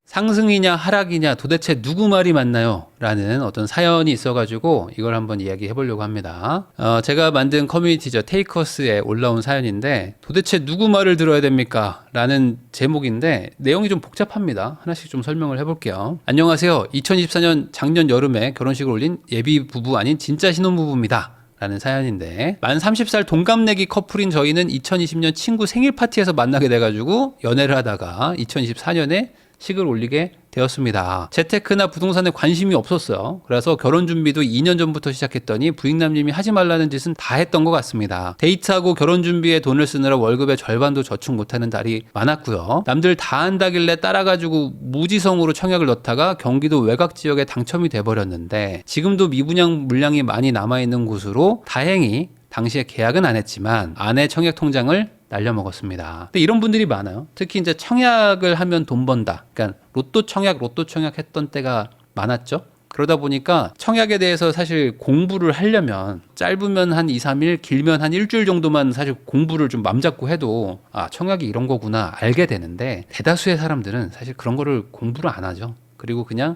상승이냐 하락이냐 도대체 누구 말이 맞나요? 라는 어떤 사연이 있어가지고 이걸 한번 이야기해 보려고 합니다. 제가 만든 커뮤니티죠. 테이커스에 올라온 사연인데 도대체 누구 말을 들어야 됩니까? 라는 제목인데 내용이 좀 복잡합니다. 하나씩 좀 설명을 해볼게요. 안녕하세요. 2024년 작년 여름에 결혼식을 올린 예비 부부 아닌 진짜 신혼부부입니다. 라는 사연인데 만 30살 동갑내기 커플인 저희는 2020년 친구 생일 파티에서 만나게 돼가지고 연애를 하다가 2024년에 식을 올리게 되었습니다. 재테크나 부동산에 관심이 없었어요. 그래서 결혼 준비도 2년 전부터 시작했더니 부익남님이 하지 말라는 짓은 다 했던 것 같습니다. 데이트하고 결혼 준비에 돈을 쓰느라 월급의 절반도 저축 못하는 달이 많았고요. 남들 다 한다길래 따라가지고 무지성으로 청약을 넣다가 경기도 외곽 지역에 당첨이 돼버렸는데 지금도 미분양 물량이 많이 남아있는 곳으로 다행히 당시에 계약은 안 했지만 아내 청약 통장을 날려먹었습니다. 근데 이런 분들이 많아요. 특히 이제 청약을 하면 돈 번다. 그러니까 로또 청약 했던 때가 많았죠. 그러다 보니까 청약에 대해서 사실 공부를 하려면 짧으면 한 2, 3일, 길면 한 일주일 정도만 사실 공부를 좀 맘 잡고 해도 청약이 이런 거구나 알게 되는데 대다수의 사람들은 사실 그런 거를 공부를 안 하죠. 그리고 그냥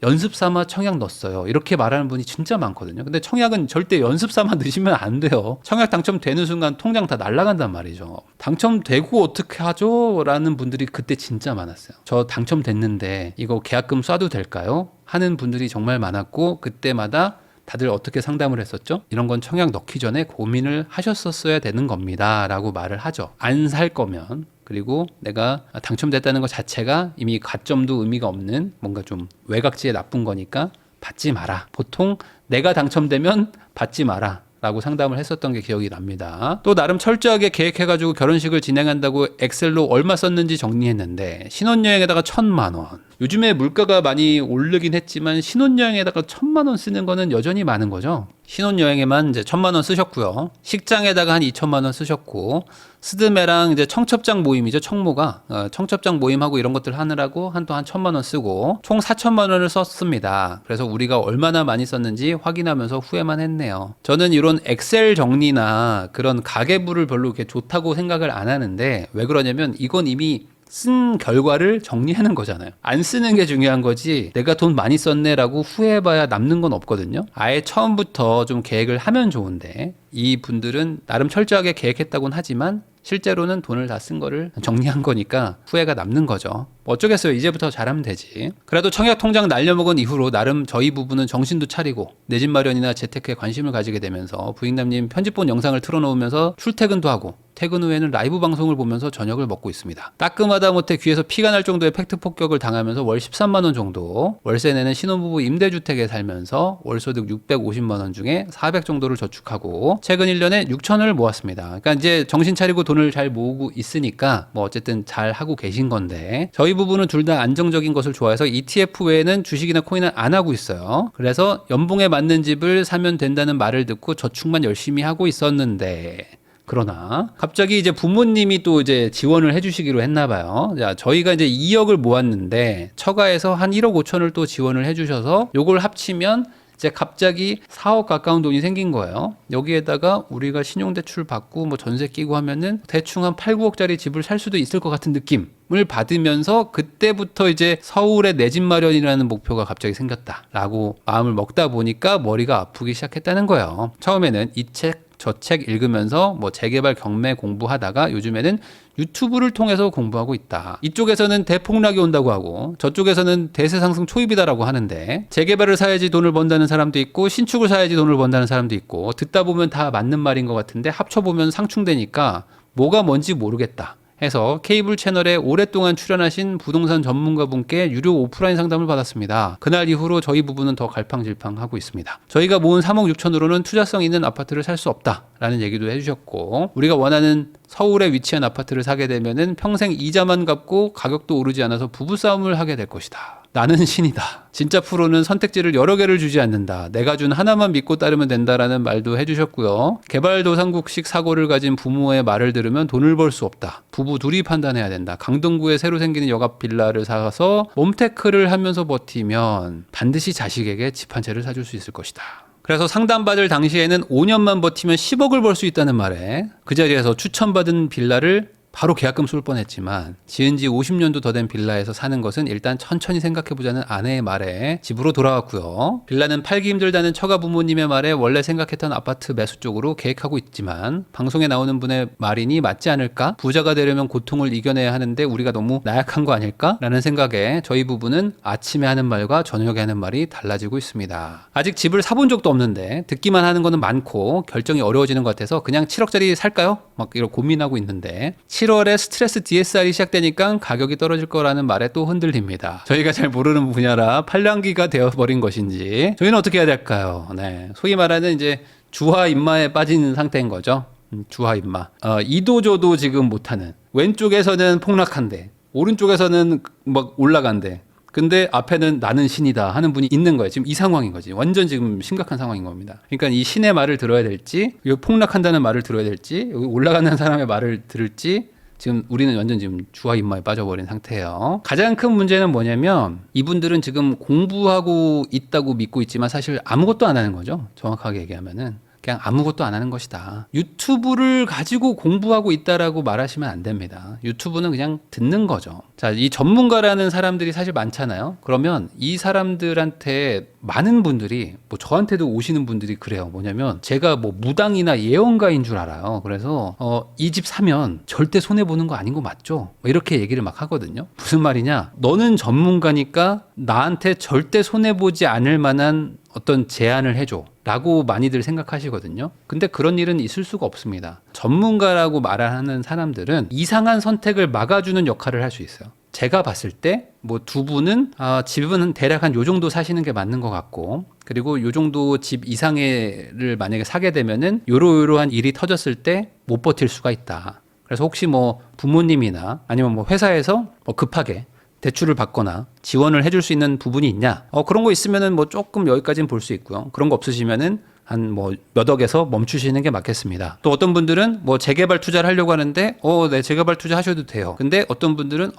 연습 삼아 청약 넣었어요. 이렇게 말하는 분이 진짜 많거든요. 근데 청약은 절대 연습 삼아 넣으시면 안 돼요. 청약 당첨되는 순간 통장 다 날아간단 말이죠. 당첨되고 어떻게 하죠? 라는 분들이 그때 진짜 많았어요. 저 당첨됐는데 이거 계약금 쏴도 될까요? 하는 분들이 정말 많았고 그때마다 다들 어떻게 상담을 했었죠? 이런 건 청약 넣기 전에 고민을 하셨었어야 되는 겁니다. 라고 말을 하죠. 안 살 거면. 그리고 내가 당첨됐다는 것 자체가 이미 가점도 의미가 없는 뭔가 좀 외곽지에 나쁜 거니까 받지 마라. 보통 내가 당첨되면 받지 마라. 라고 상담을 했었던 게 기억이 납니다. 또 나름 철저하게 계획해가지고 결혼식을 진행한다고 엑셀로 얼마 썼는지 정리했는데 신혼여행에다가 1,000만 원. 요즘에 물가가 많이 오르긴 했지만 신혼여행에다가 1,000만 원 쓰는 거는 여전히 많은 거죠. 신혼여행에만 이제 1,000만 원 쓰셨고요. 식장에다가 한 2,000만 원 쓰셨고 스드메랑 이제 청첩장 모임이죠. 청모가 청첩장 모임하고 이런 것들 하느라고 한 1,000만 원 쓰고 총 4,000만 원을 썼습니다. 그래서 우리가 얼마나 많이 썼는지 확인하면서 후회만 했네요. 저는 이런 엑셀 정리나 그런 가계부를 별로 이렇게 좋다고 생각을 안 하는데 왜 그러냐면 이건 이미 쓴 결과를 정리하는 거잖아요. 안 쓰는 게 중요한 거지 내가 돈 많이 썼네라고 후회해봐야 남는 건 없거든요. 아예 처음부터 좀 계획을 하면 좋은데 이 분들은 나름 철저하게 계획했다고는 하지만 실제로는 돈을 다 쓴 거를 정리한 거니까 후회가 남는 거죠. 뭐 어쩌겠어요. 이제부터 잘하면 되지. 그래도 청약 통장 날려먹은 이후로 나름 저희 부부는 정신도 차리고 내 집 마련이나 재테크에 관심을 가지게 되면서 부익남님 편집본 영상을 틀어놓으면서 출퇴근도 하고 퇴근 후에는 라이브 방송을 보면서 저녁을 먹고 있습니다. 따끔하다 못해 귀에서 피가 날 정도의 팩트 폭격을 당하면서 월 13만 원 정도 월세 내는 신혼부부 임대주택에 살면서 월소득 650만 원 중에 400 정도를 저축하고 최근 1년에 6천을 모았습니다. 그러니까 이제 정신 차리고 돈을 잘 모으고 있으니까 뭐 어쨌든 잘 하고 계신 건데 저희 부부는 둘 다 안정적인 것을 좋아해서 ETF 외에는 주식이나 코인은 안 하고 있어요. 그래서 연봉에 맞는 집을 사면 된다는 말을 듣고 저축만 열심히 하고 있었는데 그러나 갑자기 이제 부모님이 또 이제 지원을 해주시기로 했나 봐요. 자, 저희가 이제 2억을 모았는데 처가에서 한 1억 5천을 또 지원을 해주셔서 요걸 합치면 이제 갑자기 4억 가까운 돈이 생긴 거예요. 여기에다가 우리가 신용대출 받고 뭐 전세 끼고 하면은 대충 한 8, 9억짜리 집을 살 수도 있을 것 같은 느낌을 받으면서 그때부터 이제 서울에 내 집 마련이라는 목표가 갑자기 생겼다라고 마음을 먹다 보니까 머리가 아프기 시작했다는 거예요. 처음에는 이 책 저 책 읽으면서 뭐 재개발 경매 공부하다가 요즘에는 유튜브를 통해서 공부하고 있다. 이쪽에서는 대폭락이 온다고 하고 저쪽에서는 대세 상승 초입이다라고 하는데 재개발을 사야지 돈을 번다는 사람도 있고 신축을 사야지 돈을 번다는 사람도 있고 듣다 보면 다 맞는 말인 것 같은데 합쳐보면 상충되니까 뭐가 뭔지 모르겠다. 해서 케이블 채널에 오랫동안 출연하신 부동산 전문가분께 유료 오프라인 상담을 받았습니다. 그날 이후로 저희 부부는 더 갈팡질팡하고 있습니다. 저희가 모은 3억 6천으로는 투자성 있는 아파트를 살 수 없다라는 얘기도 해주셨고 우리가 원하는 서울에 위치한 아파트를 사게 되면은 평생 이자만 갚고 가격도 오르지 않아서 부부싸움을 하게 될 것이다. 나는 신이다. 진짜 프로는 선택지를 여러 개를 주지 않는다. 내가 준 하나만 믿고 따르면 된다라는 말도 해주셨고요. 개발도상국식 사고를 가진 부모의 말을 들으면 돈을 벌 수 없다. 부부 둘이 판단해야 된다. 강동구에 새로 생기는 여갑 빌라를 사서 몸테크를 하면서 버티면 반드시 자식에게 집 한 채를 사줄 수 있을 것이다. 그래서 상담받을 당시에는 5년만 버티면 10억을 벌 수 있다는 말에 그 자리에서 추천받은 빌라를 바로 계약금 쏠 뻔했지만 지은 지 50년도 더 된 빌라에서 사는 것은 일단 천천히 생각해보자는 아내의 말에 집으로 돌아왔고요. 빌라는 팔기 힘들다는 처가 부모님의 말에 원래 생각했던 아파트 매수 쪽으로 계획하고 있지만 방송에 나오는 분의 말이니 맞지 않을까? 부자가 되려면 고통을 이겨내야 하는데 우리가 너무 나약한 거 아닐까? 라는 생각에 저희 부부는 아침에 하는 말과 저녁에 하는 말이 달라지고 있습니다. 아직 집을 사본 적도 없는데 듣기만 하는 거는 많고 결정이 어려워지는 것 같아서 그냥 7억짜리 살까요? 막 이런 고민하고 있는데 7월에 스트레스 DSR이 시작되니까 가격이 떨어질 거라는 말에 또 흔들립니다. 저희가 잘 모르는 분야라 팔랑귀가 되어버린 것인지 저희는 어떻게 해야 될까요? 네, 소위 말하는 이제 주화 입마에 빠진 상태인 거죠. 주화 입마. 이도저도 지금 못하는, 왼쪽에서는 폭락한데 오른쪽에서는 막 올라간대. 근데 앞에는 나는 신이다 하는 분이 있는 거예요. 지금 이 상황인 거지. 완전 지금 심각한 상황인 겁니다. 그러니까 이 신의 말을 들어야 될지, 이 폭락한다는 말을 들어야 될지, 여기 올라가는 사람의 말을 들을지, 지금 우리는 완전 지금 주화 입마에 빠져버린 상태예요. 가장 큰 문제는 뭐냐면 이분들은 지금 공부하고 있다고 믿고 있지만 사실 아무것도 안 하는 거죠. 정확하게 얘기하면은. 그냥 아무것도 안 하는 것이다. 유튜브를 가지고 공부하고 있다라고 말하시면 안 됩니다. 유튜브는 그냥 듣는 거죠. 자, 이 전문가라는 사람들이 사실 많잖아요. 그러면 이 사람들한테 많은 분들이, 뭐 저한테도 오시는 분들이 그래요. 뭐냐면 제가 뭐 무당이나 예언가인 줄 알아요. 그래서 이 집 사면 절대 손해보는 거 아닌 거 맞죠? 뭐 이렇게 얘기를 막 하거든요. 무슨 말이냐? 너는 전문가니까 나한테 절대 손해보지 않을 만한 어떤 제안을 해줘 라고 많이들 생각하시거든요. 근데 그런 일은 있을 수가 없습니다. 전문가라고 말하는 사람들은 이상한 선택을 막아주는 역할을 할 수 있어요. 제가 봤을 때 뭐 두 분은 집은 대략 한 요 정도 사시는 게 맞는 것 같고, 그리고 요 정도 집 이상을 만약에 사게 되면은 요러요러한 일이 터졌을 때 못 버틸 수가 있다. 그래서 혹시 뭐 부모님이나 아니면 뭐 회사에서 뭐 급하게 대출을 받거나 지원을 해줄 수 있는 부분이 있냐? 그런 거 있으면은 뭐 조금 여기까지는 볼 수 있고요. 그런 거 없으시면은 한 뭐 몇 억에서 멈추시는 게 맞겠습니다. 또 어떤 분들은 뭐 재개발 투자를 하려고 하는데, 네, 재개발 투자 하셔도 돼요. 근데 어떤 분들은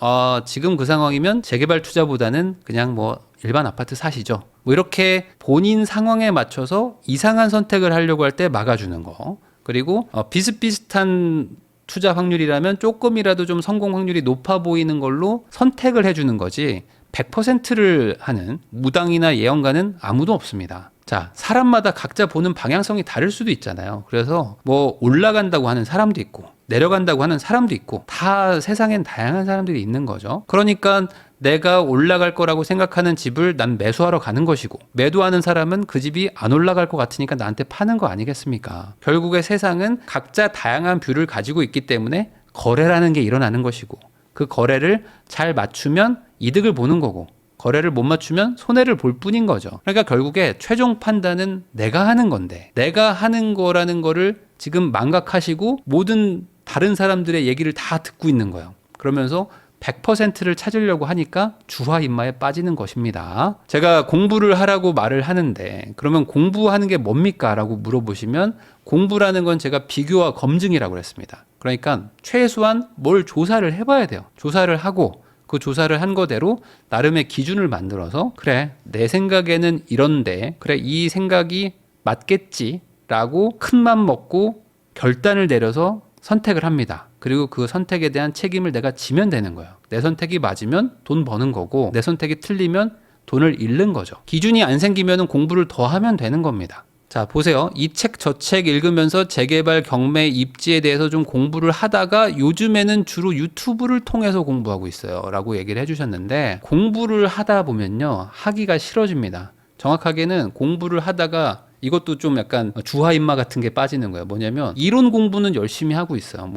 지금 그 상황이면 재개발 투자보다는 그냥 뭐 일반 아파트 사시죠. 뭐 이렇게 본인 상황에 맞춰서 이상한 선택을 하려고 할 때 막아주는 거. 그리고 비슷비슷한 투자 확률이라면 조금이라도 좀 성공 확률이 높아 보이는 걸로 선택을 해주는 거지 100%를 하는 무당이나 예언가는 아무도 없습니다. 자, 사람마다 각자 보는 방향성이 다를 수도 있잖아요. 그래서 뭐 올라간다고 하는 사람도 있고 내려간다고 하는 사람도 있고 다 세상엔 다양한 사람들이 있는 거죠. 그러니까 내가 올라갈 거라고 생각하는 집을 난 매수하러 가는 것이고, 매도하는 사람은 그 집이 안 올라갈 것 같으니까 나한테 파는 거 아니겠습니까? 결국에 세상은 각자 다양한 뷰를 가지고 있기 때문에 거래라는 게 일어나는 것이고, 그 거래를 잘 맞추면 이득을 보는 거고, 거래를 못 맞추면 손해를 볼 뿐인 거죠. 그러니까 결국에 최종 판단은 내가 하는 건데, 내가 하는 거라는 거를 지금 망각하시고 모든 다른 사람들의 얘기를 다 듣고 있는 거예요. 그러면서 100%를 찾으려고 하니까 주화 입마에 빠지는 것입니다. 제가 공부를 하라고 말을 하는데 그러면 공부하는 게 뭡니까? 라고 물어보시면 공부라는 건 제가 비교와 검증이라고 했습니다. 그러니까 최소한 뭘 조사를 해봐야 돼요. 조사를 하고 그 조사를 한 거대로 나름의 기준을 만들어서 그래, 내 생각에는 이런데 그래, 이 생각이 맞겠지 라고 큰맘 먹고 결단을 내려서 선택을 합니다. 그리고 그 선택에 대한 책임을 내가 지면 되는 거예요. 내 선택이 맞으면 돈 버는 거고 내 선택이 틀리면 돈을 잃는 거죠. 기준이 안 생기면 공부를 더 하면 되는 겁니다. 자, 보세요. 이 책 저 책 읽으면서 재개발, 경매, 입지에 대해서 좀 공부를 하다가 요즘에는 주로 유튜브를 통해서 공부하고 있어요 라고 얘기를 해주셨는데, 공부를 하다 보면요 하기가 싫어집니다. 정확하게는 공부를 하다가 이것도 좀 약간 주화 입마 같은 게 빠지는 거예요. 뭐냐면 이론 공부는 열심히 하고 있어요.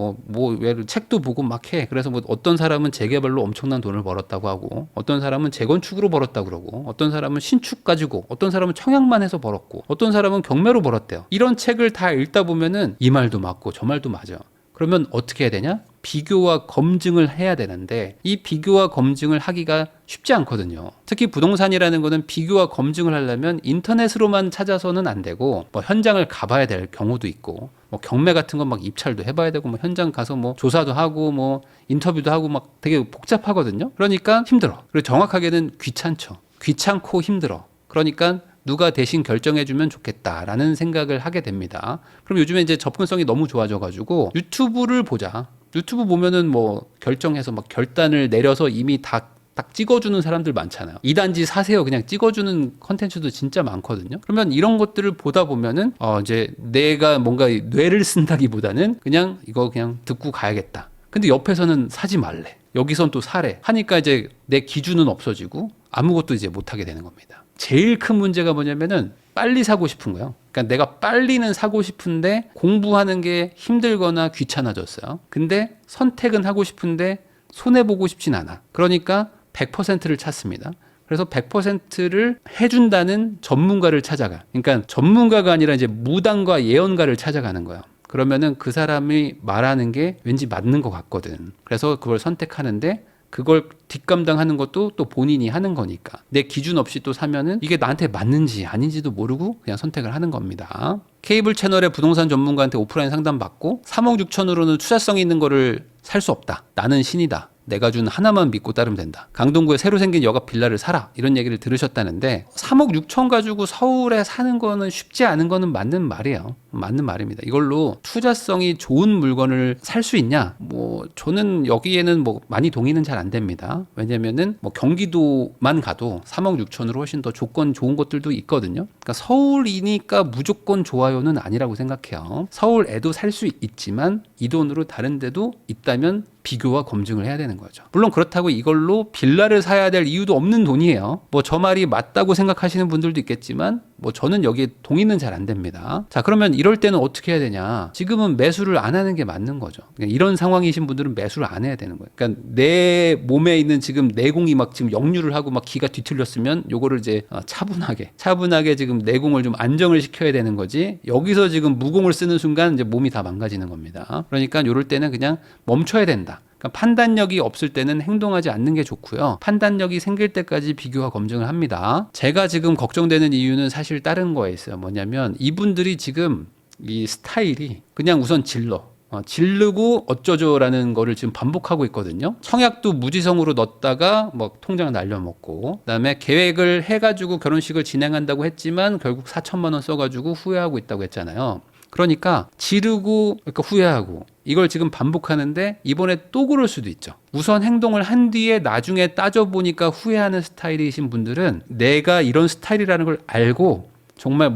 왜 책도 보고 막 해. 그래서 뭐 어떤 사람은 재개발로 엄청난 돈을 벌었다고 하고, 어떤 사람은 재건축으로 벌었다고 그러고, 어떤 사람은 신축 가지고, 어떤 사람은 청약만 해서 벌었고, 어떤 사람은 경매로 벌었대요. 이런 책을 다 읽다 보면은 이 말도 맞고 저 말도 맞아. 그러면 어떻게 해야 되냐? 비교와 검증을 해야 되는데 이 비교와 검증을 하기가 쉽지 않거든요. 특히 부동산이라는 거는 비교와 검증을 하려면 인터넷으로만 찾아서는 안 되고 뭐 현장을 가봐야 될 경우도 있고, 뭐 경매 같은 건 막 입찰도 해봐야 되고, 뭐 현장 가서 뭐 조사도 하고 뭐 인터뷰도 하고 막 되게 복잡하거든요. 그러니까 힘들어. 그리고 정확하게는 귀찮죠. 귀찮고 힘들어. 그러니까 누가 대신 결정해주면 좋겠다라는 생각을 하게 됩니다. 그럼 요즘에 이제 접근성이 너무 좋아져가지고 유튜브를 보자. 유튜브 보면은 뭐 결정해서 막 결단을 내려서 이미 딱 찍어주는 사람들 많잖아요. 2단지 사세요 그냥 찍어주는 컨텐츠도 진짜 많거든요. 그러면 이런 것들을 보다 보면은 이제 내가 뭔가 뇌를 쓴다기보다는 그냥 이거 그냥 듣고 가야겠다. 근데 옆에서는 사지 말래. 여기선 또 사래. 하니까 이제 내 기준은 없어지고 아무것도 이제 못하게 되는 겁니다. 제일 큰 문제가 뭐냐면은 빨리 사고 싶은 거예요. 그러니까 내가 빨리는 사고 싶은데 공부하는 게 힘들거나 귀찮아졌어요. 근데 선택은 하고 싶은데 손해보고 싶진 않아. 그러니까 100%를 찾습니다. 그래서 100%를 해준다는 전문가를 찾아가. 그러니까 전문가가 아니라 이제 무당과 예언가를 찾아가는 거예요. 그러면은 그 사람이 말하는 게 왠지 맞는 것 같거든. 그래서 그걸 선택하는데 그걸 뒷감당하는 것도 또 본인이 하는 거니까 내 기준 없이 또 사면은 이게 나한테 맞는지 아닌지도 모르고 그냥 선택을 하는 겁니다. 케이블 채널의 부동산 전문가한테 오프라인 상담 받고 3억 6천으로는 투자성 있는 거를 살 수 없다. 나는 신이다. 내가 준 하나만 믿고 따르면 된다. 강동구에 새로 생긴 여가 빌라를 사라. 이런 얘기를 들으셨다는데 3억 6천 가지고 서울에 사는 거는 쉽지 않은 거는 맞는 말이에요. 맞는 말입니다. 이걸로 투자성이 좋은 물건을 살 수 있냐? 뭐 저는 여기에는 뭐 많이 동의는 잘 안 됩니다. 왜냐면은 뭐 경기도만 가도 3억 6천으로 훨씬 더 조건 좋은 것들도 있거든요. 그러니까 서울이니까 무조건 좋아요는 아니라고 생각해요. 서울에도 살 수 있지만 이 돈으로 다른 데도 있다면 비교와 검증을 해야 되는 거죠. 물론 그렇다고 이걸로 빌라를 사야 될 이유도 없는 돈이에요. 뭐 저 말이 맞다고 생각하시는 분들도 있겠지만 뭐 저는 여기에 동의는 잘 안 됩니다. 자, 그러면 이럴 때는 어떻게 해야 되냐? 지금은 매수를 안 하는 게 맞는 거죠. 그러니까 이런 상황이신 분들은 매수를 안 해야 되는 거예요. 그러니까 내 몸에 있는 지금 내공이 막 지금 역류를 하고 막 기가 뒤틀렸으면 요거를 이제 차분하게 지금 내공을 좀 안정을 시켜야 되는 거지. 여기서 지금 무공을 쓰는 순간 이제 몸이 다 망가지는 겁니다. 그러니까 요럴 때는 그냥 멈춰야 된다. 그러니까 판단력이 없을 때는 행동하지 않는 게 좋고요. 판단력이 생길 때까지 비교와 검증을 합니다. 제가 지금 걱정되는 이유는 사실 다른 거에 있어요. 뭐냐면 이분들이 지금 이 스타일이 그냥 우선 지르고 어쩌죠라는 거를 지금 반복하고 있거든요. 청약도 무지성으로 넣었다가 뭐 통장 날려먹고, 그다음에 계획을 해가지고 결혼식을 진행한다고 했지만 결국 4천만 원 써가지고 후회하고 있다고 했잖아요. 그러니까 지르고 그러니까 후회하고 이걸 지금 반복하는데 이번에 또 그럴 수도 있죠. 우선 행동을 한 뒤에 나중에 따져보니까 후회하는 스타일이신 분들은 내가 이런 스타일이라는 걸 알고 정말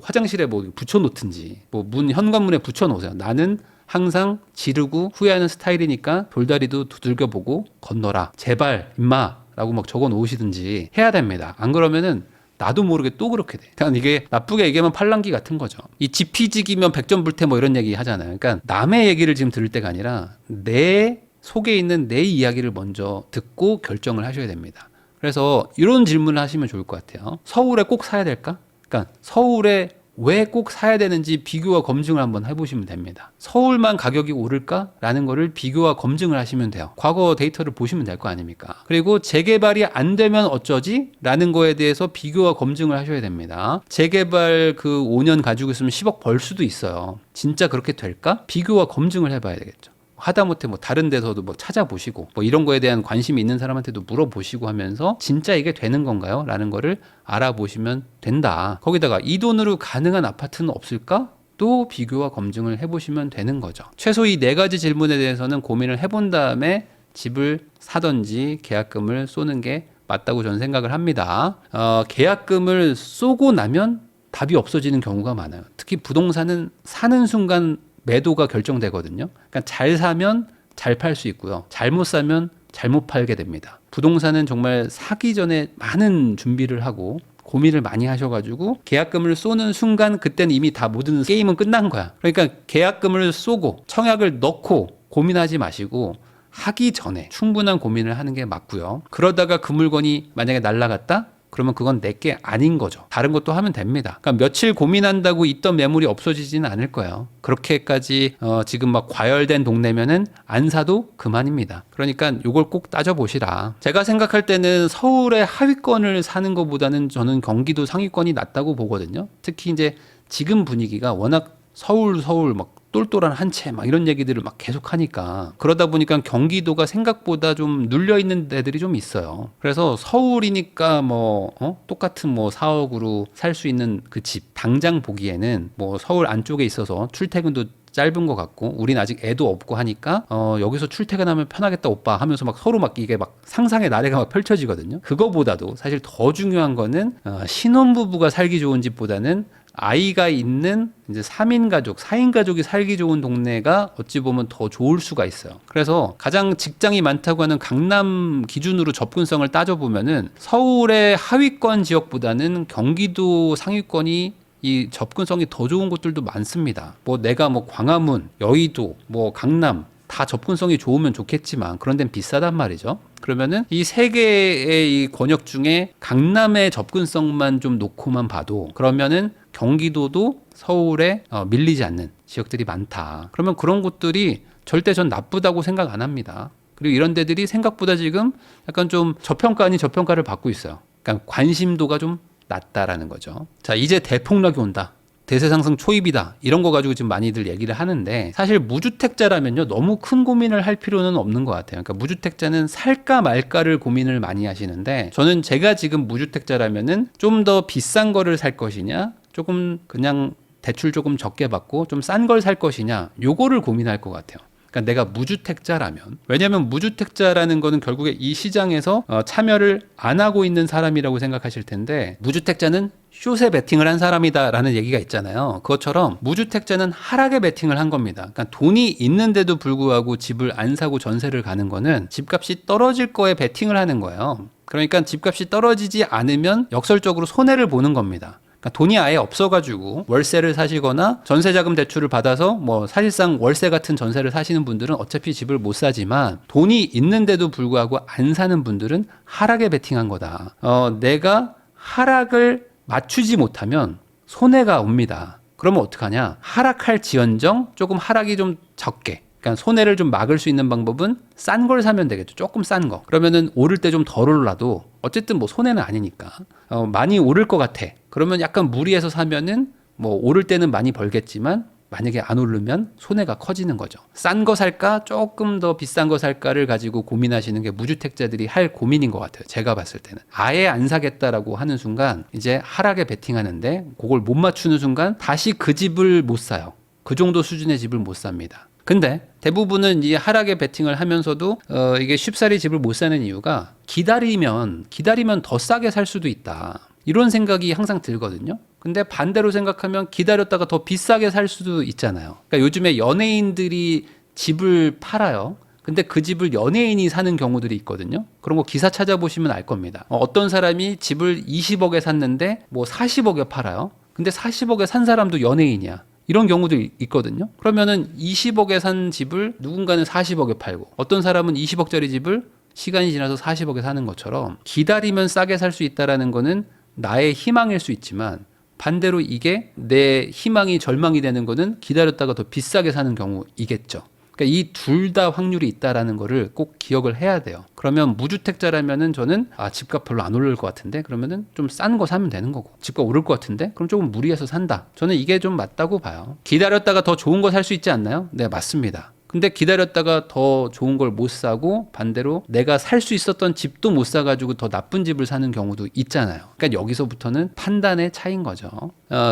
화장실에 뭐 붙여놓든지 뭐 현관문에 붙여놓으세요. 나는 항상 지르고 후회하는 스타일이니까 돌다리도 두들겨보고 건너라. 제발 임마 라고 막 적어 놓으시든지 해야 됩니다. 안 그러면은 나도 모르게 또 그렇게 돼. 그러니까 이게 나쁘게 얘기하면 팔랑귀 같은 거죠. 이 지피지기면 백전불태 뭐 이런 얘기 하잖아요. 그러니까 남의 얘기를 지금 들을 때가 아니라 내 속에 있는 내 이야기를 먼저 듣고 결정을 하셔야 됩니다. 그래서 이런 질문을 하시면 좋을 것 같아요. 서울에 꼭 사야 될까? 그러니까 서울에 왜 꼭 사야 되는지 비교와 검증을 한번 해보시면 됩니다. 서울만 가격이 오를까라는 거를 비교와 검증을 하시면 돼요. 과거 데이터를 보시면 될 거 아닙니까? 그리고 재개발이 안 되면 어쩌지? 라는 거에 대해서 비교와 검증을 하셔야 됩니다. 재개발 그 5년 가지고 있으면 10억 벌 수도 있어요. 진짜 그렇게 될까? 비교와 검증을 해봐야 되겠죠. 하다못해 뭐 다른 데서도 뭐 찾아보시고 뭐 이런 거에 대한 관심이 있는 사람한테도 물어보시고 하면서 진짜 이게 되는 건가요? 라는 거를 알아보시면 된다. 거기다가 이 돈으로 가능한 아파트는 없을까? 또 비교와 검증을 해보시면 되는 거죠. 최소 이 네 가지 질문에 대해서는 고민을 해본 다음에 집을 사든지 계약금을 쏘는 게 맞다고 저는 생각을 합니다. 계약금을 쏘고 나면 답이 없어지는 경우가 많아요. 특히 부동산은 사는 순간 매도가 결정되거든요. 그러니까 잘 사면 잘 팔 수 있고요. 잘못 사면 잘못 팔게 됩니다. 부동산은 정말 사기 전에 많은 준비를 하고 고민을 많이 하셔가지고 계약금을 쏘는 순간 그때는 이미 다 모든 게임은 끝난 거야. 그러니까 계약금을 쏘고 청약을 넣고 고민하지 마시고 하기 전에 충분한 고민을 하는 게 맞고요. 그러다가 그 물건이 만약에 날라갔다? 그러면 그건 내게 아닌 거죠. 다른 것도 하면 됩니다. 그러니까 며칠 고민한다고 있던 매물이 없어지지는 않을 거예요. 그렇게까지 지금 막 과열된 동네면은 안 사도 그만입니다. 그러니까 이걸 꼭 따져보시라. 제가 생각할 때는 서울의 하위권을 사는 것보다는 저는 경기도 상위권이 낫다고 보거든요. 특히 이제 지금 분위기가 워낙 서울 막 똘똘한 한 채 막 이런 얘기들을 막 계속 하니까 그러다 보니까 경기도가 생각보다 좀 눌려 있는 데들이 좀 있어요. 그래서 서울이니까 똑같은 4억으로 살 수 있는 그 집 당장 보기에는 뭐 서울 안쪽에 있어서 출퇴근도 짧은 것 같고 우린 아직 애도 없고 하니까 여기서 출퇴근하면 편하겠다 오빠 하면서 막 서로 막 이게 막 상상의 나래가 막 펼쳐지거든요. 그거보다도 사실 더 중요한 거는 신혼부부가 살기 좋은 집보다는 아이가 있는 이제 3인 가족, 4인 가족이 살기 좋은 동네가 어찌 보면 더 좋을 수가 있어요. 그래서 가장 직장이 많다고 하는 강남 기준으로 접근성을 따져보면은 서울의 하위권 지역보다는 경기도 상위권이 이 접근성이 더 좋은 곳들도 많습니다. 뭐 내가 뭐 광화문, 여의도, 뭐 강남 다 접근성이 좋으면 좋겠지만 그런 데는 비싸단 말이죠. 그러면은 이 세 개의 이 권역 중에 강남의 접근성만 좀 놓고만 봐도 그러면은 경기도도 서울에 밀리지 않는 지역들이 많다. 그러면 그런 곳들이 절대 전 나쁘다고 생각 안 합니다. 그리고 이런 데들이 생각보다 지금 약간 좀 저평가 아닌 저평가를 받고 있어요. 그러니까 관심도가 좀 낮다라는 거죠. 자, 이제 대폭락이 온다. 대세 상승 초입이다. 이런 거 가지고 지금 많이들 얘기를 하는데 사실 무주택자라면요. 너무 큰 고민을 할 필요는 없는 것 같아요. 그러니까 무주택자는 살까 말까를 고민을 많이 하시는데 저는 제가 지금 무주택자라면은 좀 더 비싼 거를 살 것이냐 조금 그냥 대출 조금 적게 받고 좀 싼 걸 살 것이냐 요거를 고민할 것 같아요. 그러니까 내가 무주택자라면 왜냐하면 무주택자라는 거는 결국에 이 시장에서 참여를 안 하고 있는 사람이라고 생각하실 텐데 무주택자는 숏에 베팅을 한 사람이다라는 얘기가 있잖아요. 그것처럼 무주택자는 하락에 베팅을 한 겁니다. 그러니까 돈이 있는데도 불구하고 집을 안 사고 전세를 가는 거는 집값이 떨어질 거에 베팅을 하는 거예요. 그러니까 집값이 떨어지지 않으면 역설적으로 손해를 보는 겁니다. 그러니까 돈이 아예 없어가지고 월세를 사시거나 전세자금 대출을 받아서 뭐 사실상 월세 같은 전세를 사시는 분들은 어차피 집을 못 사지만 돈이 있는데도 불구하고 안 사는 분들은 하락에 베팅한 거다. 내가 하락을 맞추지 못하면 손해가 옵니다. 그러면 어떡하냐? 하락할 지연정 조금 하락이 좀 적게. 그러니까 손해를 좀 막을 수 있는 방법은 싼 걸 사면 되겠죠. 조금 싼 거. 그러면은 오를 때 좀 덜 올라도 어쨌든 뭐 손해는 아니니까. 많이 오를 것 같아. 그러면 약간 무리해서 사면은 뭐 오를 때는 많이 벌겠지만 만약에 안 오르면 손해가 커지는 거죠. 싼 거 살까? 조금 더 비싼 거 살까를 가지고 고민하시는 게 무주택자들이 할 고민인 것 같아요. 제가 봤을 때는. 아예 안 사겠다라고 하는 순간 이제 하락에 베팅하는데 그걸 못 맞추는 순간 다시 그 집을 못 사요. 그 정도 수준의 집을 못 삽니다. 근데 대부분은 이 하락에 베팅을 하면서도 이게 쉽사리 집을 못 사는 이유가 기다리면 더 싸게 살 수도 있다. 이런 생각이 항상 들거든요. 근데 반대로 생각하면 기다렸다가 더 비싸게 살 수도 있잖아요. 그러니까 요즘에 연예인들이 집을 팔아요. 근데 그 집을 연예인이 사는 경우들이 있거든요. 그런 거 기사 찾아보시면 알 겁니다. 어떤 사람이 집을 20억에 샀는데 뭐 40억에 팔아요. 근데 40억에 산 사람도 연예인이야. 이런 경우도 있거든요. 그러면은 20억에 산 집을 누군가는 40억에 팔고 어떤 사람은 20억짜리 집을 시간이 지나서 40억에 사는 것처럼 기다리면 싸게 살 수 있다라는 거는 나의 희망일 수 있지만 반대로 이게 내 희망이 절망이 되는 거는 기다렸다가 더 비싸게 사는 경우이겠죠. 그러니까 이 둘 다 확률이 있다라는 거를 꼭 기억을 해야 돼요. 그러면 무주택자라면은 저는 집값 별로 안 오를 것 같은데 그러면은 좀 싼 거 사면 되는 거고 집값 오를 것 같은데 그럼 조금 무리해서 산다. 저는 이게 좀 맞다고 봐요. 기다렸다가 더 좋은 거 살 수 있지 않나요? 네, 맞습니다. 근데 기다렸다가 더 좋은 걸 못 사고 반대로 내가 살 수 있었던 집도 못 사가지고 더 나쁜 집을 사는 경우도 있잖아요. 그러니까 여기서부터는 판단의 차이인 거죠.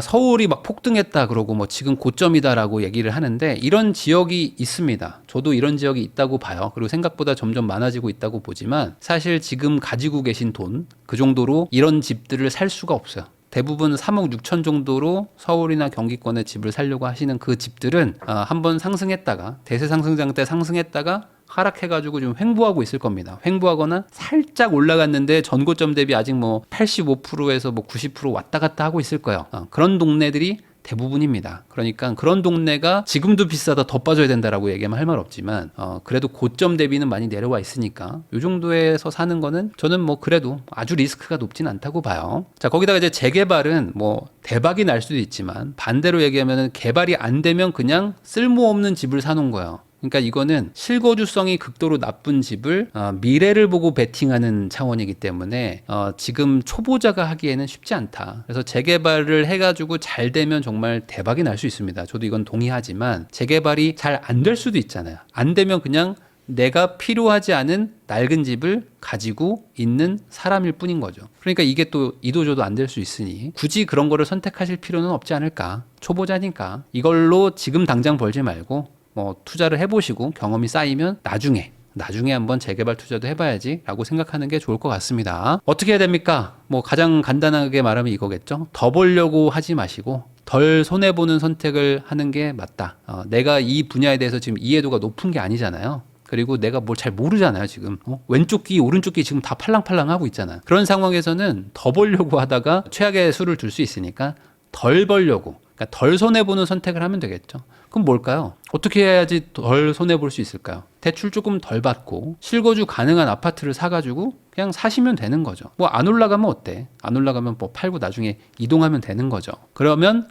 서울이 막 폭등했다 그러고 뭐 지금 고점이다라고 얘기를 하는데 이런 지역이 있습니다. 저도 이런 지역이 있다고 봐요. 그리고 생각보다 점점 많아지고 있다고 보지만 사실 지금 가지고 계신 돈 그 정도로 이런 집들을 살 수가 없어요. 대부분 3억 6천 정도로 서울이나 경기권에 집을 살려고 하시는 그 집들은 한번 상승했다가 대세 상승장 때 상승했다가 하락해가지고 좀 횡보하고 있을 겁니다. 횡보하거나 살짝 올라갔는데 전고점 대비 아직 뭐 85%에서 뭐 90% 왔다 갔다 하고 있을 거예요. 그런 동네들이 대부분입니다. 그러니까 그런 동네가 지금도 비싸다 더 빠져야 된다라고 얘기하면 할 말 없지만 그래도 고점 대비는 많이 내려와 있으니까 이 정도에서 사는 거는 저는 뭐 그래도 아주 리스크가 높진 않다고 봐요. 자, 거기다가 이제 재개발은 뭐 대박이 날 수도 있지만 반대로 얘기하면은 개발이 안 되면 그냥 쓸모없는 집을 사놓은 거예요. 그러니까 이거는 실거주성이 극도로 나쁜 집을 미래를 보고 베팅하는 차원이기 때문에 지금 초보자가 하기에는 쉽지 않다. 그래서 재개발을 해가지고 잘 되면 정말 대박이 날 수 있습니다. 저도 이건 동의하지만 재개발이 잘 안 될 수도 있잖아요. 안 되면 그냥 내가 필요하지 않은 낡은 집을 가지고 있는 사람일 뿐인 거죠. 그러니까 이게 또 이도저도 안 될 수 있으니 굳이 그런 거를 선택하실 필요는 없지 않을까. 초보자니까 이걸로 지금 당장 벌지 말고 뭐 투자를 해보시고 경험이 쌓이면 나중에 한번 재개발 투자도 해봐야지 라고 생각하는 게 좋을 것 같습니다. 어떻게 해야 됩니까? 뭐 가장 간단하게 말하면 이거겠죠. 더 벌려고 하지 마시고 덜 손해보는 선택을 하는 게 맞다. 내가 이 분야에 대해서 지금 이해도가 높은 게 아니잖아요. 그리고 내가 뭘 잘 모르잖아요, 지금. 왼쪽 귀, 오른쪽 귀 지금 다 팔랑팔랑 하고 있잖아요. 그런 상황에서는 더 벌려고 하다가 최악의 수를 둘 수 있으니까 덜 벌려고, 그러니까 덜 손해보는 선택을 하면 되겠죠. 그럼 뭘까요? 어떻게 해야지 덜 손해볼 수 있을까요? 대출 조금 덜 받고 실거주 가능한 아파트를 사가지고 그냥 사시면 되는 거죠. 뭐 안 올라가면 어때? 안 올라가면 뭐 팔고 나중에 이동하면 되는 거죠. 그러면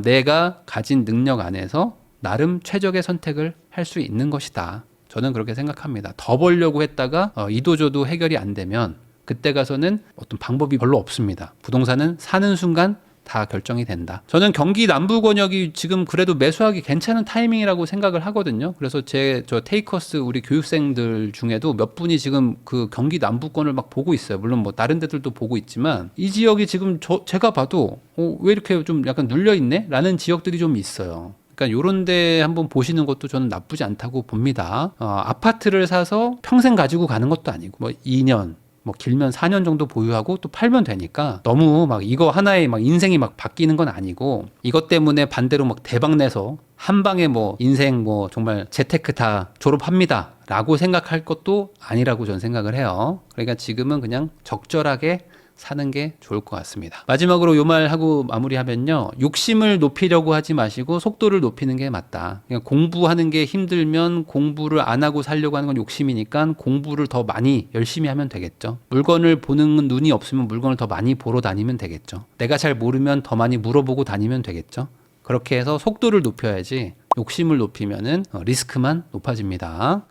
내가 가진 능력 안에서 나름 최적의 선택을 할 수 있는 것이다. 저는 그렇게 생각합니다. 더 벌려고 했다가 이도저도 해결이 안 되면 그때 가서는 어떤 방법이 별로 없습니다. 부동산은 사는 순간 다 결정이 된다. 저는 경기 남부 권역이 지금 그래도 매수하기 괜찮은 타이밍이라고 생각을 하거든요. 그래서 저 테이커스 우리 교육생들 중에도 몇 분이 지금 그 경기 남부권을 막 보고 있어요. 물론 뭐 다른 데들도 보고 있지만 이 지역이 지금 제가 봐도 왜 이렇게 좀 약간 눌려 있네? 라는 지역들이 좀 있어요. 그러니까 요런 데 한번 보시는 것도 저는 나쁘지 않다고 봅니다. 아파트를 사서 평생 가지고 가는 것도 아니고 뭐 2년 뭐 길면 4년 정도 보유하고 또 팔면 되니까 너무 막 이거 하나에 막 인생이 막 바뀌는 건 아니고 이것 때문에 반대로 막 대박 내서 한 방에 뭐 인생 뭐 정말 재테크 다 졸업합니다 라고 생각할 것도 아니라고 저는 생각을 해요. 그러니까 지금은 그냥 적절하게 사는 게 좋을 것 같습니다. 마지막으로 요 말 하고 마무리하면요. 욕심을 높이려고 하지 마시고 속도를 높이는 게 맞다. 그냥 공부하는 게 힘들면 공부를 안 하고 살려고 하는 건 욕심이니까 공부를 더 많이 열심히 하면 되겠죠. 물건을 보는 눈이 없으면 물건을 더 많이 보러 다니면 되겠죠. 내가 잘 모르면 더 많이 물어보고 다니면 되겠죠. 그렇게 해서 속도를 높여야지 욕심을 높이면은 리스크만 높아집니다.